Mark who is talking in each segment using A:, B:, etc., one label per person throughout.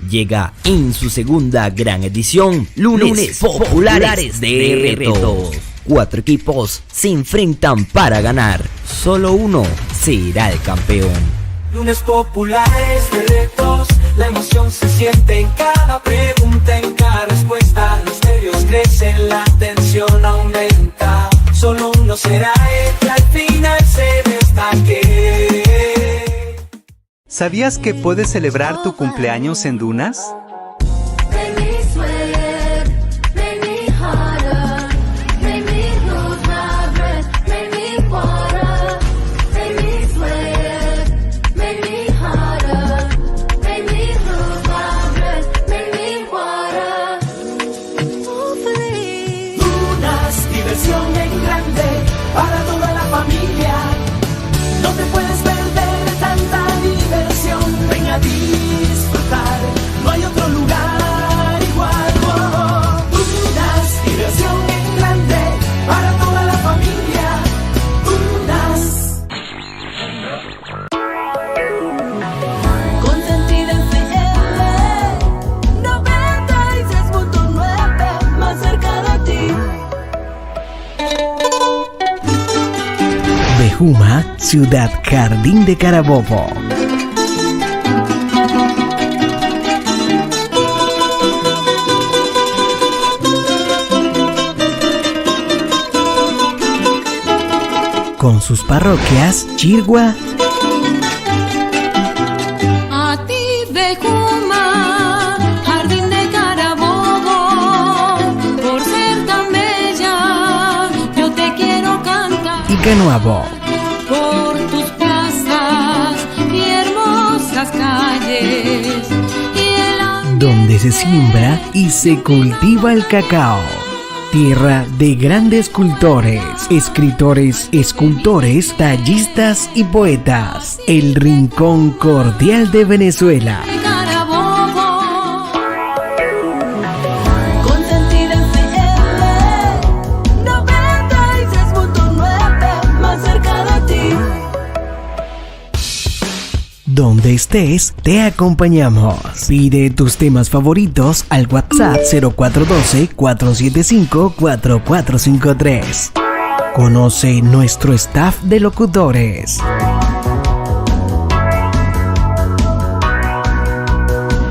A: Llega en su segunda gran edición, Lunes Populares de Retos. 4 equipos se enfrentan para ganar. Solo uno será el campeón.
B: Lunes populares de retos, la emoción se siente en cada pregunta, en cada respuesta. Los nervios crecen, la tensión aumenta. Solo uno será el que al final se destaque.
C: ¿Sabías que puedes celebrar tu cumpleaños en dunas?
B: Para toda la familia, no te puedes perder tanta diversión. Ven a disfrutar, no hay otro lugar igual. Dunas, diversión en grande, para toda la familia. Dunas.
D: Consentida FM 96.9, más cerca de ti.
E: Bejuma, Ciudad Jardín de Carabobo. Con sus parroquias, Chirgua,
D: A ti, Bejuma, Jardín de Carabobo, por ser tan bella, yo te quiero cantar.
E: y Canoabo.
D: Por tus plazas y hermosas calles y el
E: Donde se siembra y se cultiva el cacao. Tierra de grandes cultores, escritores, escultores, tallistas y poetas. El rincón cordial de Venezuela.
D: de Carabobo. Consentida FM 96.9, más cerca de ti.
E: Donde estés, te acompañamos. Pide tus temas favoritos al WhatsApp 0412-475-4453. Conoce nuestro staff de locutores.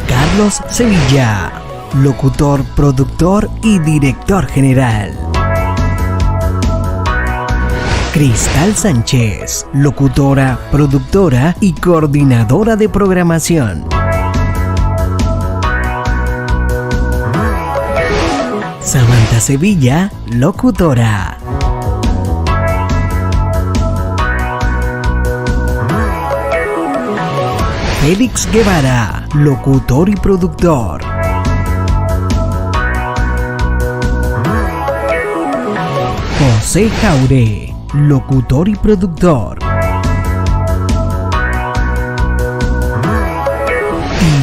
E: Carlos Sevilla, locutor, productor y director general. Cristal Sánchez, locutora, productora y coordinadora de programación. Samantha Sevilla, locutora. Félix Guevara, locutor y productor. José Jauré, locutor y productor.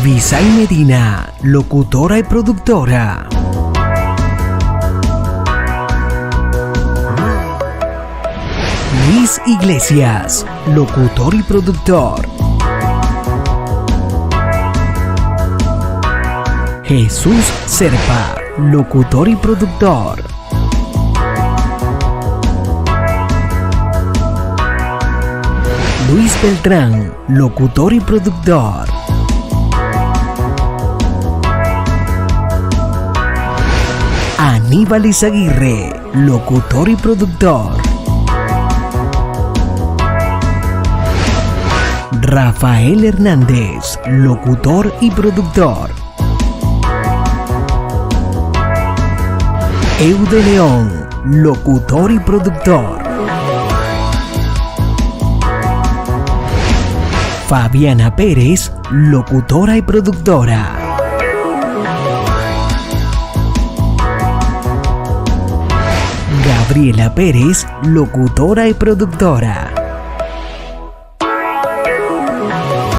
E: Ibisay Medina, locutora y productora. Luis Iglesias, locutor y productor. Jesús Serpa, locutor y productor. Luis Beltrán, locutor y productor. Aníbal Izaguirre, locutor y productor. Rafael Hernández, locutor y productor. Eude León, locutor y productor. Fabiana Pérez, locutora y productora. Gabriela Pérez, locutora y productora.